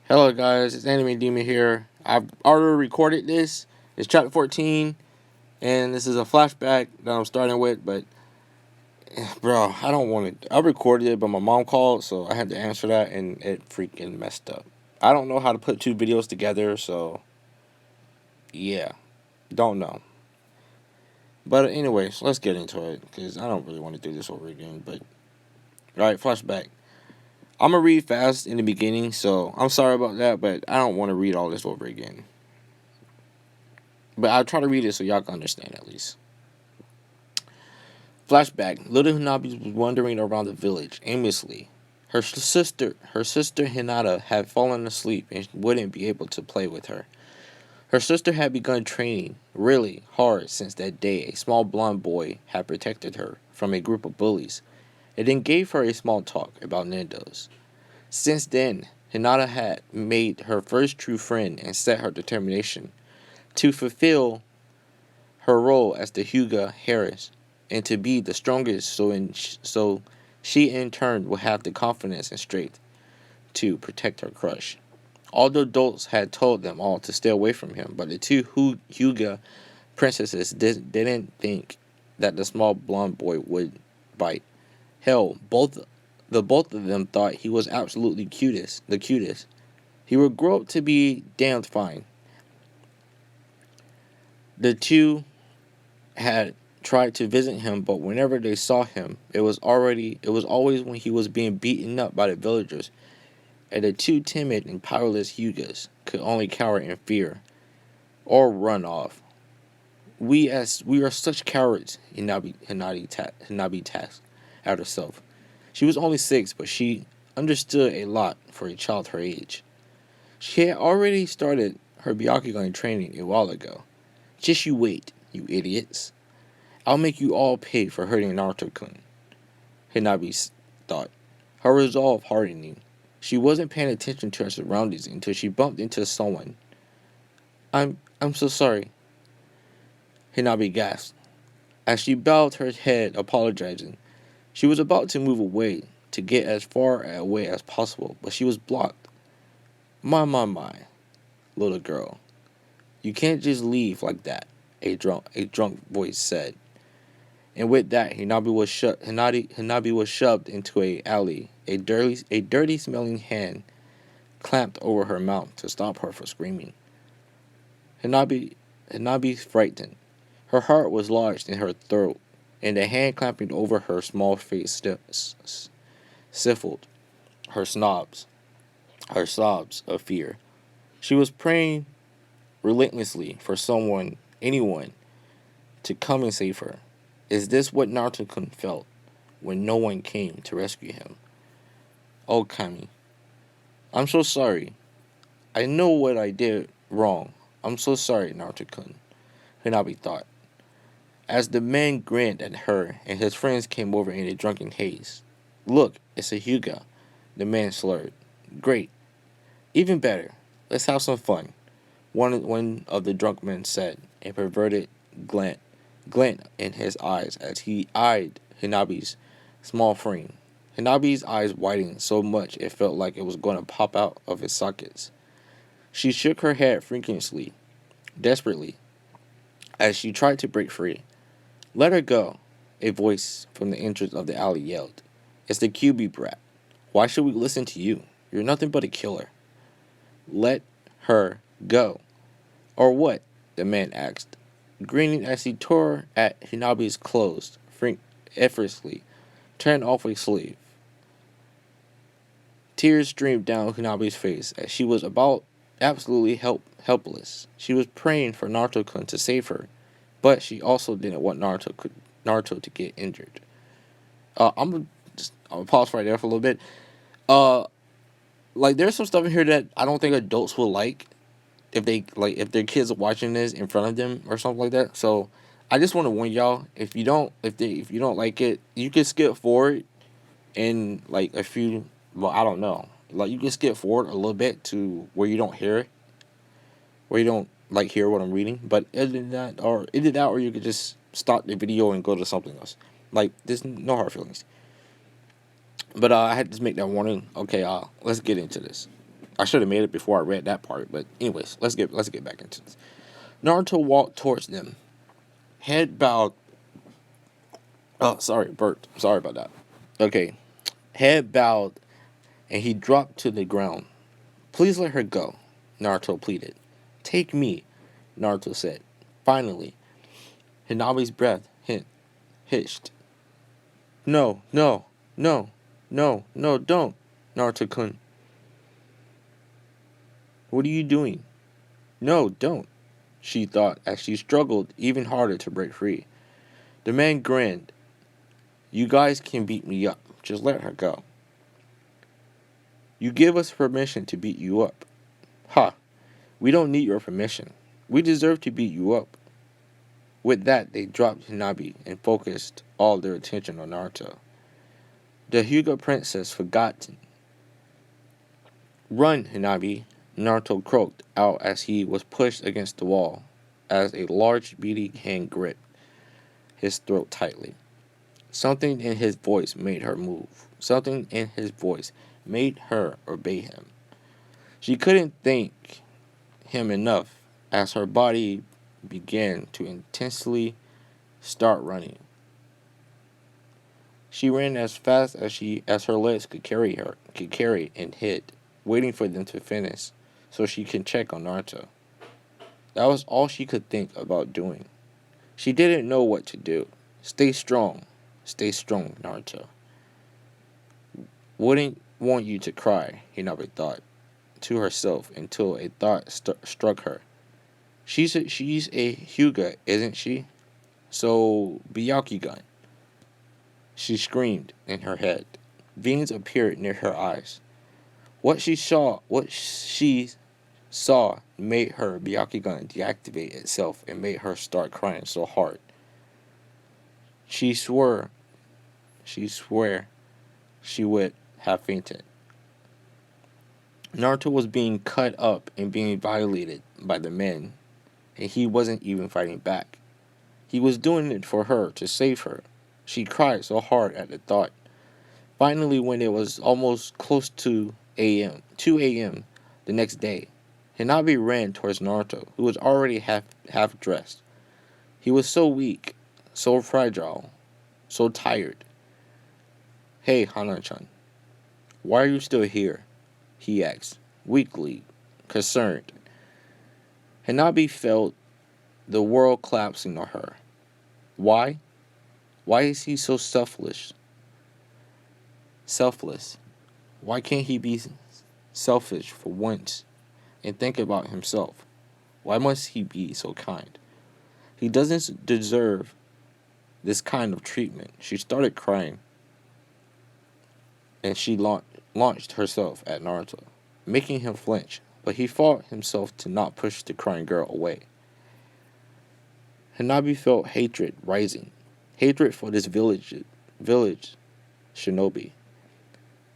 Hello guys, it's Anime Demon here. I've already recorded this. It's chapter 14, and this is a flashback that I'm starting with, but bro, I don't want to. I recorded it, but my mom called, so I had to answer that, and it freaking messed up. I don't know how to put two videos together, so yeah, don't know. But anyways, let's get into it, because I don't really want to do this over again, but alright, flashback. I'm gonna read fast in the beginning, so I'm sorry about that, but I don't want to read all this over again. But I'll try to read it so y'all can understand at least. Flashback. Little Hanabi was wandering around the village aimlessly. Her sister Hinata had fallen asleep and wouldn't be able to play with her. Her sister had begun training really hard since that day a small blond boy had protected her from a group of bullies and then gave her a small talk about ninjas. Since then, Hinata had made her first true friend and set her determination to fulfill her role as the Hyuga Harris and to be the strongest so she in turn would have the confidence and strength to protect her crush. All the adults had told them all to stay away from him, but the two Hyuga princesses didn't think that the small blonde boy would bite. Hell, both of them thought he was absolutely the cutest. He would grow up to be damned fine. The two had tried to visit him, but whenever they saw him, it was always when he was being beaten up by the villagers, and the two timid and powerless Hyugas could only cower in fear or run off. We are such cowards, Hinabi tasked at herself. She was only 6, but she understood a lot for a child her age. She had already started her Byakugan training a while ago. Just you wait, you idiots. I'll make you all pay for hurting Naruto-kun, Hinabi thought, her resolve hardening. She wasn't paying attention to her surroundings until she bumped into someone. I'm so sorry, Hinabi gasped. As she bowed her head, apologizing, she was about to move away to get as far away as possible, but she was blocked. My, little girl. You can't just leave like that, a drunk voice said. And with that, Hinabi was shoved into a alley. A dirty smelling hand clamped over her mouth to stop her from screaming. Hinabi, Hinabi frightened. Her heart was lodged in her throat, and the hand clamping over her small face stifled her sobs of fear. She was praying relentlessly for anyone, to come and save her. Is this what Naruto-kun felt when no one came to rescue him? Oh, Kami, I'm so sorry. I know what I did wrong. I'm so sorry, Naruto-kun, Hinabi thought. As the man grinned at her and his friends came over in a drunken haze. Look, it's a Hyuga, the man slurred. Great. Even better. Let's have some fun, one of the drunk men said, a perverted glint in his eyes as he eyed Hinabi's small frame. Hinabi's eyes widened so much it felt like it was going to pop out of its sockets. She shook her head freakishly, desperately, as she tried to break free. Let her go, a voice from the entrance of the alley yelled. It's the QB brat. Why should we listen to you? You're nothing but a killer. Let her go. Or what? The man asked, grinning as he tore at Hinabi's clothes, effortlessly, turned off a sleeve. Tears streamed down Hinabi's face as she was about absolutely helpless. She was praying for Naruto-kun to save her, but she also didn't want Naruto to get injured. I'll pause right there for a little bit. Uh, like there's some stuff in here that I don't think adults will like if their kids are watching this in front of them or something like that. So I just want to warn y'all, if you don't like it, you can skip forward in like a few, well, I don't know. Like you can skip forward a little bit to where you don't hear it, where you don't like hear what I'm reading. But either that or you could just stop the video and go to something else. Like there's no hard feelings. But I had to make that warning. Okay, let's get into this. I should have made it before I read that part, but anyways, let's get back into this. Naruto walked towards them, head bowed. Oh, sorry, Bert. Sorry about that. Okay, head bowed, and he dropped to the ground. Please let her go, Naruto pleaded. Take me, Naruto said. Finally, Hinabi's breath hitched. No, no, no, no, no, don't, Naruto-kun. What are you doing? No, don't, she thought as she struggled even harder to break free. The man grinned. You guys can beat me up. Just let her go. You give us permission to beat you up. Ha! We don't need your permission. We deserve to beat you up. With that, they dropped Hinabi and focused all their attention on Naruto. The Hyuga princess forgotten. Run, Hinabi, Naruto croaked out as he was pushed against the wall, as a large beady hand gripped his throat tightly. Something in his voice made her move. Something in his voice made her obey him. She couldn't thank him enough as her body began to intensely start running. She ran as fast as her legs could carry and hid, waiting for them to finish so she could check on Naruto. That was all she could think about doing. She didn't know what to do. Stay strong, Naruto. Wouldn't want you to cry, Hinabi thought to herself until a thought struck her. She's a Hyuga, isn't she? So, Byakugan. She screamed in her head. Veins appeared near her eyes. What she saw made her Byakugan deactivate itself and made her start crying so hard. She swore she would have fainted. Naruto was being cut up and being violated by the men, and he wasn't even fighting back. He was doing it for her, to save her. She cried so hard at the thought. Finally, when it was almost close to 2 a.m. the next day, Hinabi ran towards Naruto, who was already half dressed. He was so weak, so fragile, so tired. Hey, Hana-chan, why are you still here? He asked, weakly, concerned. Hinabi felt the world collapsing on her. Why? Why is he so selfless? Selfless. Why can't he be selfish for once and think about himself? Why must he be so kind? He doesn't deserve this kind of treatment. She started crying, and she launched herself at Naruto, making him flinch, but he fought himself to not push the crying girl away. Hinabi felt hatred rising, hatred for this village shinobi.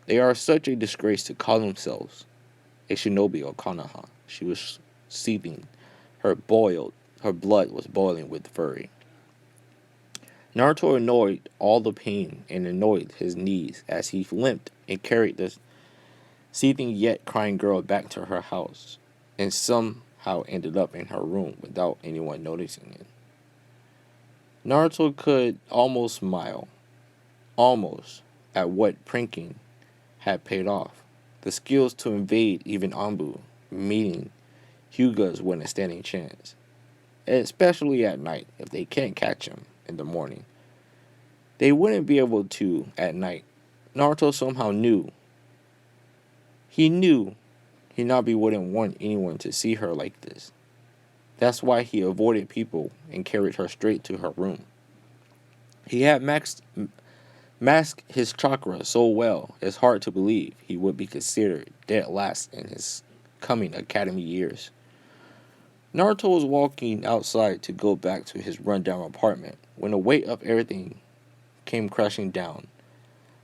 They are such a disgrace to call themselves a shinobi or Konoha. She was seething. Her blood was boiling with fury. Naruto annoyed all the pain and annoyed his knees as he limped and carried the seething yet crying girl back to her house, and somehow ended up in her room without anyone noticing it. Naruto could almost smile, almost, at what pranking had paid off. The skills to invade even Anbu, meaning Hyugas wouldn't stand a chance, especially at night if they can't catch him in the morning. They wouldn't be able to at night. Naruto somehow knew. He knew Hinabi wouldn't want anyone to see her like this. That's why he avoided people and carried her straight to her room. He had masked his chakra so well, it's hard to believe he would be considered dead last in his coming academy years. Naruto was walking outside to go back to his rundown apartment when the weight of everything came crashing down.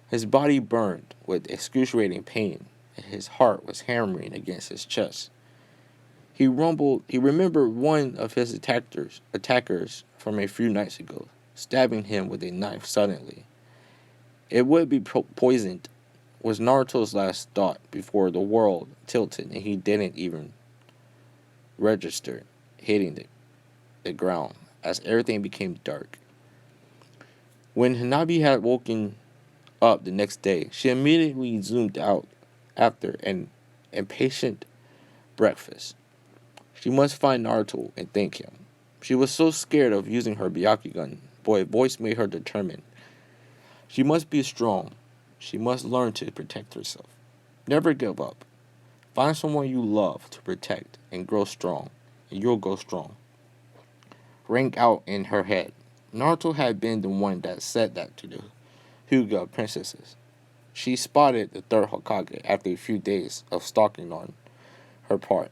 His body burned with excruciating pain, and his heart was hammering against his chest. He remembered one of his attackers from a few nights ago, stabbing him with a knife suddenly. It would be poisoned was Naruto's last thought before the world tilted and he didn't even register hitting the ground as everything became dark. When Hanabi had woken up the next day, she immediately zoomed out after an impatient breakfast. She must find Naruto and thank him. She was so scared of using her Byakugan, but a voice made her determined. She must be strong. She must learn to protect herself. Never give up. Find someone you love to protect and grow strong, and you'll go strong. Rang out in her head. Naruto had been the one that said that to the Hyuga princesses. She spotted the third Hokage after a few days of stalking on her part.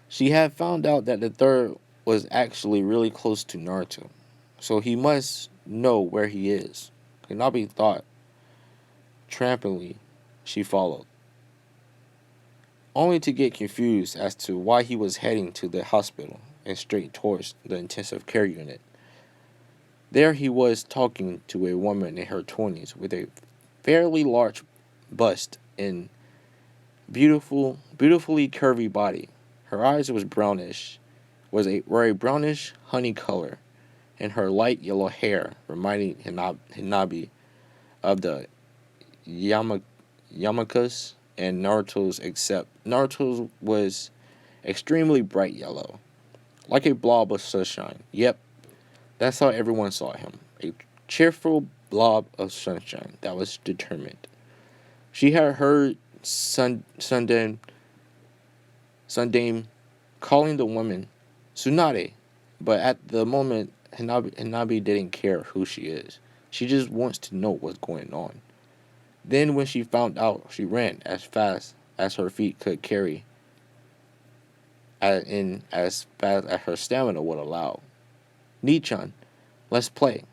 She had found out that the third was actually really close to Naruto, so he must know where he is. Hanabi thought. Trampingly, she followed, only to get confused as to why he was heading to the hospital and straight towards the intensive care unit. There he was talking to a woman in her 20s with a fairly large bust and beautifully curvy body. Her eyes were a brownish honey color, and her light yellow hair reminding Hinabi of the Yama, Yamakas and Naruto's, except Naruto's was extremely bright yellow, like a blob of sunshine. Yep, that's how everyone saw him. A cheerful blob of sunshine that was determined. She had heard Sundame calling the woman Tsunade, but at the moment, Hanabi didn't care who she is. She just wants to know what's going on. Then when she found out, she ran as fast as her feet could carry, as fast as her stamina would allow. Nichan, let's play,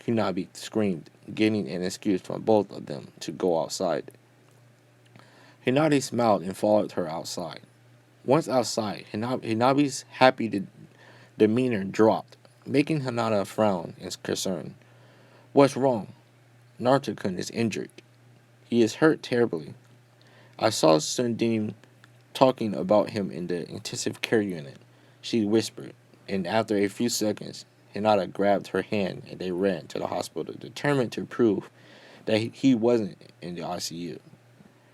Hanabi screamed, getting an excuse from both of them to go outside. Hinata smiled and followed her outside. Once outside, Hinabi's happy demeanor dropped, making Hinata frown in concern. What's wrong? Naruto-kun is injured. He is hurt terribly. I saw Sundin talking about him in the intensive care unit, she whispered, and after a few seconds, Hinata grabbed her hand and they ran to the hospital, determined to prove that he wasn't in the ICU.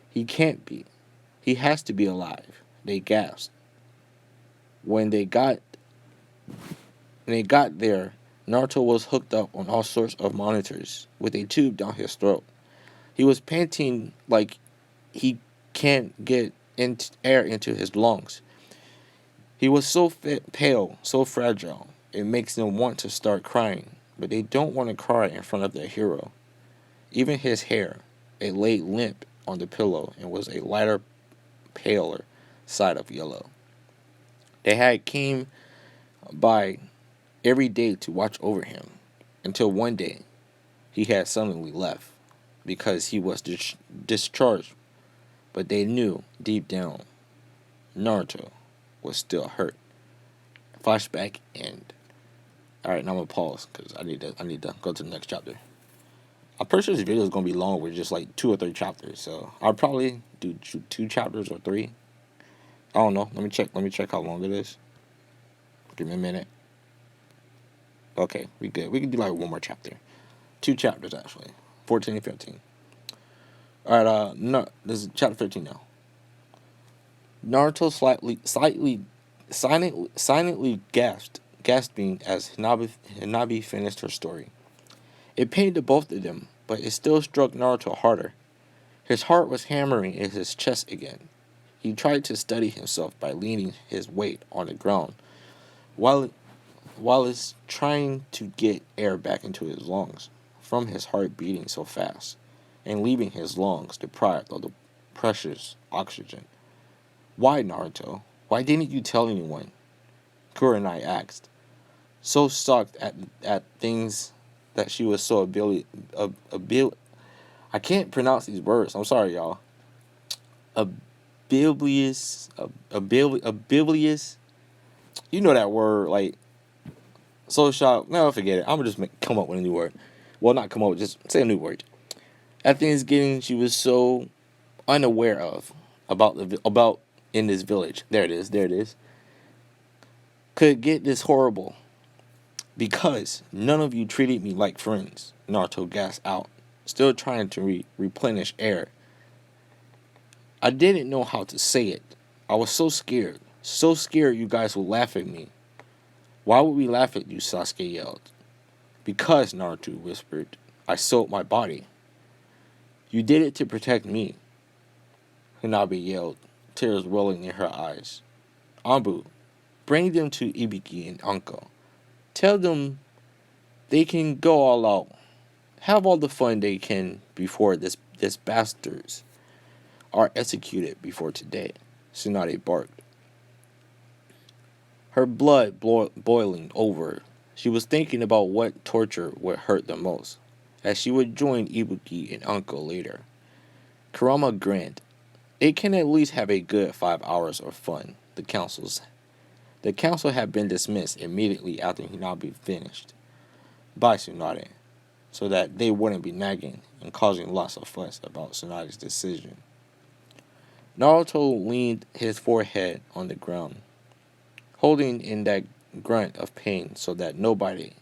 He can't be. He has to be alive, they gasped. When they got there, Naruto was hooked up on all sorts of monitors with a tube down his throat. He was panting like he can't get air into his lungs. He was so pale, so fragile, it makes them want to start crying, but they don't want to cry in front of their hero. Even his hair, it lay limp on the pillow and was a lighter, paler side of yellow. They had came by every day to watch over him, until one day he had suddenly left because he was discharged, but they knew deep down Naruto was still hurt. Flashback end. Alright, now I'm gonna pause because I need to go to the next chapter. I'm pretty sure this video is gonna be long with just like 2 or 3 chapters, so I'll probably do 2 chapters or 3. I don't know. Let me check how long it is. Give me a minute. Okay, we good. We can do like one more chapter. 2 chapters actually. 14 and 15. Alright, no, this is chapter 15 now. Naruto silently gasping as Hinabi finished her story. It pained both of them, but it still struck Naruto harder. His heart was hammering in his chest again. He tried to steady himself by leaning his weight on the ground, while he's trying to get air back into his lungs from his heart beating so fast, and leaving his lungs deprived of the precious oxygen. Why, Naruto? Why didn't you tell anyone? Kurenai asked, so shocked at things that she was so I can't pronounce these words. I'm sorry, y'all. Oblivious. You know that word, like, so shocked. No, forget it. I'm gonna just come up with a new word. Well, not come up with, just say a new word. At Thanksgiving, she was so unaware of about in this village. There it is. There it is. Could get this horrible because none of you treated me like friends. Naruto gasped out, still trying to replenish air. I didn't know how to say it. I was so scared you guys would laugh at me. Why would we laugh at you? Sasuke yelled. Because, Naruto whispered, I sold my body. You did it to protect me, Hanabi yelled, tears rolling in her eyes. Anbu, bring them to Ibiki and Anko. Tell them they can go all out. Have all the fun they can before this bastards are executed before today, Tsunade barked. Her blood boiling over. She was thinking about what torture would hurt the most, as she would join Ibuki and Anko later. Kurama grinned. It can at least have a good 5 hours of fun, the council had been dismissed immediately after Hinabi finished by Tsunade, so that they wouldn't be nagging and causing lots of fuss about Tsunade's decision. Naruto leaned his forehead on the ground, holding in that grunt of pain so that nobody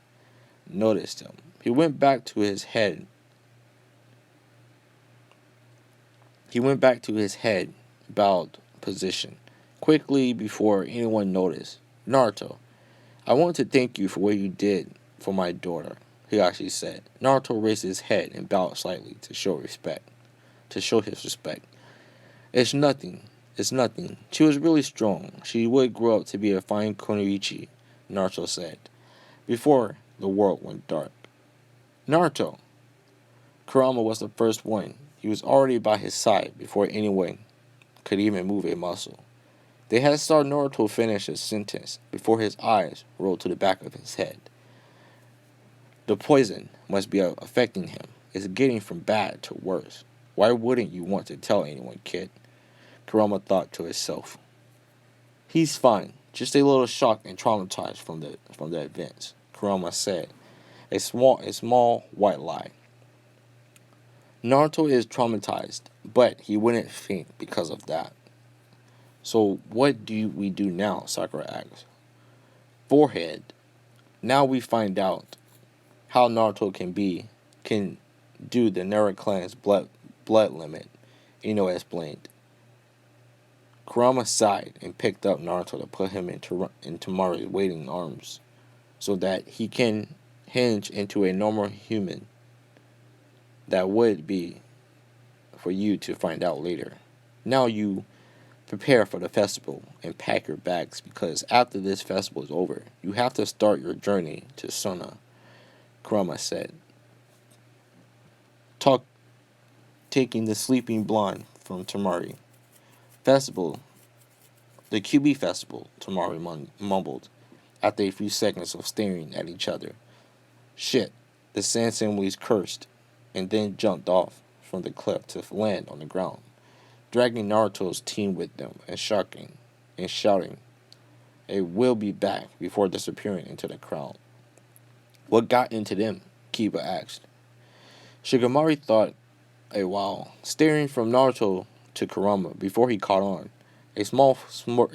noticed him. He went back to his head. Bowed position, quickly before anyone noticed. Naruto, I want to thank you for what you did for my daughter, Higashi said. Naruto raised his head and bowed slightly to show his respect. It's nothing. It's nothing. She was really strong. She would grow up to be a fine Kunoichi, Naruto said, before the world went dark. Naruto! Kurama was the first one. He was already by his side before anyone could even move a muscle. They had saw Naruto finish his sentence before his eyes rolled to the back of his head. The poison must be affecting him. It's getting from bad to worse. Why wouldn't you want to tell anyone, kid? Kurama thought to himself. He's fine, just a little shocked and traumatized from the events, Kurama said, a small white lie. Naruto is traumatized, but he wouldn't faint because of that. So what do we do now? Sakura asked. Forehead. Now we find out how Naruto can do the Nara clan's blood limit, Ino explained. Kurama sighed and picked up Naruto to put him into Temari's waiting arms, so that he can hinge into a normal human. That would be for you to find out later. Now you prepare for the festival and pack your bags, because after this festival is over, you have to start your journey to Sona, Kurama said. Taking the sleeping blonde from Temari. Festival. The QB festival, Temari mumbled, after a few seconds of staring at each other. Shit, the Sand Assemblies cursed, and then jumped off from the cliff to land on the ground, dragging Naruto's team with them and shouting, "We'll be back," before disappearing into the crowd. What got into them? Kiba asked. Shigemari thought a while, staring from Naruto to Kurama before he caught on. A small smirk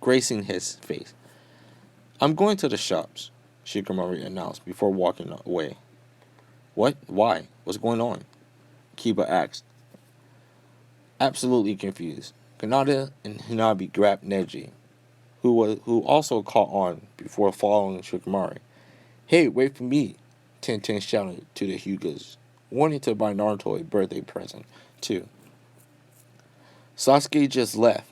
gracing his face. I'm going to the shops, Shigemari announced before walking away. What? Why? What's going on? Kiba asked, absolutely confused. Kanata and Hinabi grabbed Neji, who also caught on before following Shigemari. Hey, wait for me, Tenten shouted to the Hyugas, wanting to buy Naruto a birthday present, too. Sasuke just left,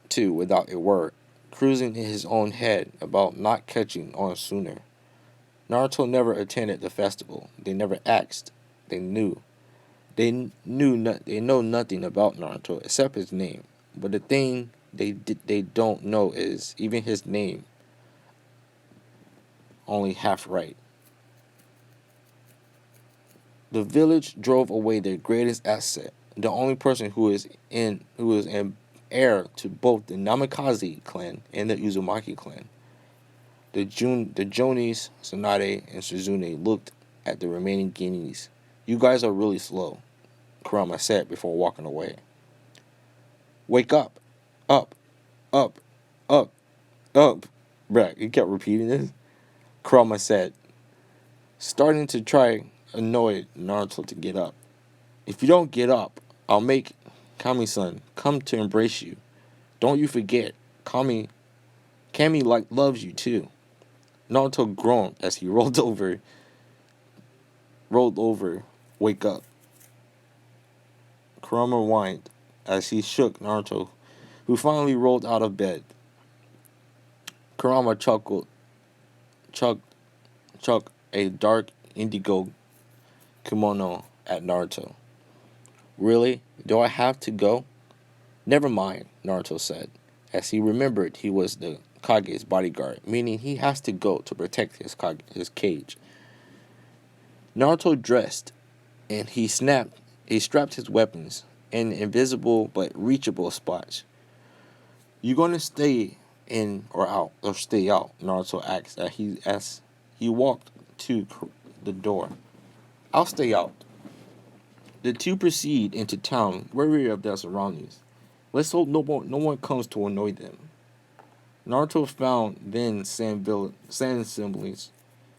too, without a word, cruising in his own head about not catching on sooner. Naruto never attended the festival. They never asked. They knew. They know nothing about Naruto except his name. But the thing they don't know is even his name only half right. The village drove away their greatest asset, the only person who is an heir to both the Namikaze clan and the Uzumaki clan. The Jonis, Tsunade, and Suzune looked at the remaining Genis, You guys are really slow, Kurama said before walking away. Wake up! Up! Up! Up! Up! Bruh, he kept repeating this. Kurama said, starting to try annoy Naruto to get up. If you don't get up, I'll make Kami-san come to embrace you. Don't you forget, Kami like loves you too. Naruto groaned as he rolled over, wake up. Kurama whined as he shook Naruto, who finally rolled out of bed. Kurama chucked a dark indigo kimono at Naruto. Really? Do I have to go? Never mind, Naruto said, as he remembered he was the Kage's bodyguard, meaning he has to go to protect his cage. Naruto dressed, and he strapped his weapons in invisible but reachable spots. You gonna stay in or out, or stay out? Naruto asked as he walked to the door. I'll stay out. The two proceed into town, wary of their surroundings. Let's hope no one comes to annoy them. Naruto found then sand assemblies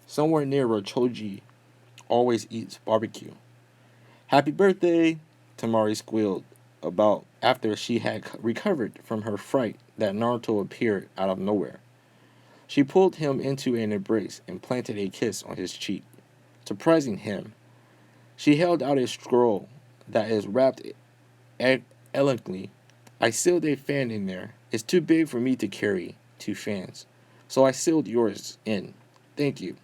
somewhere near where Choji always eats barbecue. Happy birthday! Tamari squealed about after she had recovered from her fright that Naruto appeared out of nowhere. She pulled him into an embrace and planted a kiss on his cheek. Surprising him, she held out a scroll that is wrapped elegantly. I sealed a fan in there. It's too big for me to carry 2 fans, so I sealed yours in. Thank you.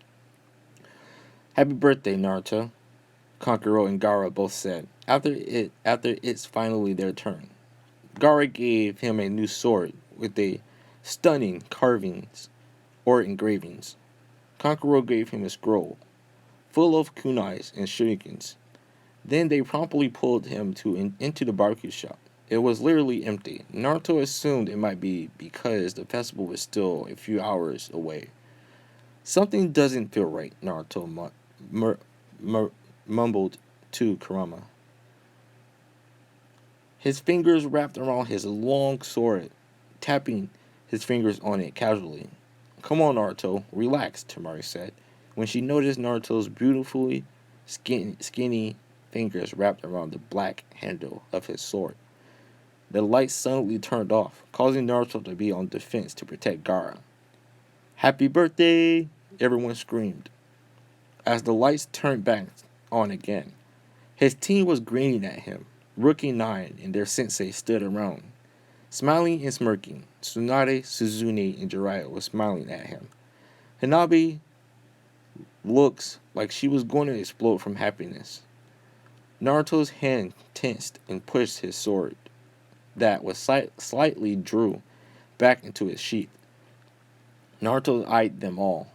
Happy birthday, Naruto, Kankuro and Gaara both said, after it's finally their turn. Gaara gave him a new sword with a stunning carvings or engravings. Kankuro gave him a scroll, full of kunais and shurikens. Then they promptly pulled him into the barbecue shop. It was literally empty. Naruto assumed it might be because the festival was still a few hours away. Something doesn't feel right, Naruto mumbled to Kurama. His fingers wrapped around his long sword, tapping his fingers on it casually. Come on, Naruto, relax, Tamari said, when she noticed Naruto's beautifully skinny fingers wrapped around the black handle of his sword. The lights suddenly turned off, causing Naruto to be on defense to protect Gaara. Happy birthday! Everyone screamed. As the lights turned back on again, his team was grinning at him. Rookie 9 and their sensei stood around, smiling and smirking. Tsunade, Suzune, and Jiraiya were smiling at him. Hanabi looks like she was going to explode from happiness. Naruto's hand tensed and pushed his sword, that was slightly drew back into its sheath. Naruto eyed them all,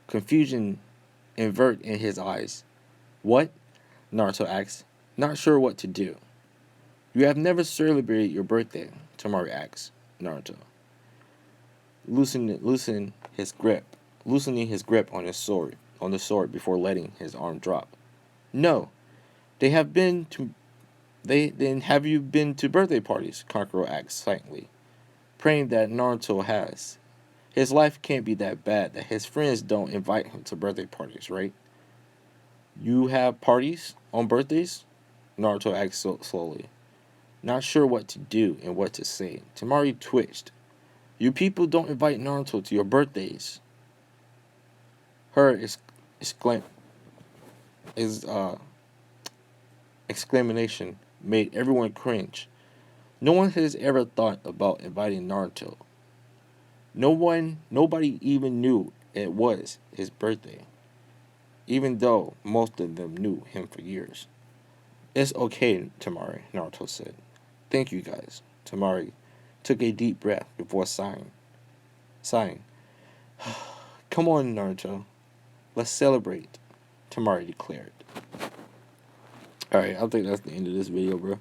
confusion invert in his eyes. What? Naruto asked, not sure what to do. You have never celebrated your birthday, Tamari asked Naruto, loosening his grip on the sword before letting his arm drop. No, they have been to. Then have you been to birthday parties? Kankuro asked slightly, praying that Naruto has. His life can't be that bad that his friends don't invite him to birthday parties, right? You have parties on birthdays? Naruto asked slowly, not sure what to do and what to say. Tamari twitched. You people don't invite Naruto to your birthdays. Her exclamation made everyone cringe. No one has ever thought about inviting Naruto. Nobody even knew it was his birthday, even though most of them knew him for years. It's okay, Tamari, Naruto said. Thank you guys. Tamari took a deep breath before sighing. Come on, Naruto. Let's celebrate, Tamari declared. Alright, I think that's the end of this video, bro.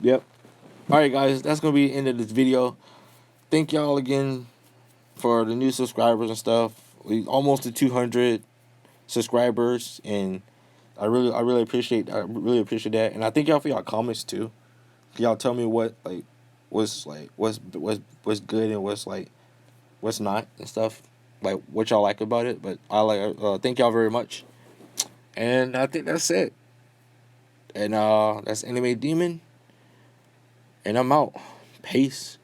Yep. Alright, guys, that's going to be the end of this video. Thank y'all again for the new subscribers and stuff. We almost to 200 subscribers, and I really appreciate that, and I thank y'all for y'all comments too. Y'all tell me what like what's good and what's not and stuff, like what y'all like about it. But I like thank y'all very much, and I think that's it. And that's Anime Demon, and I'm out. Peace.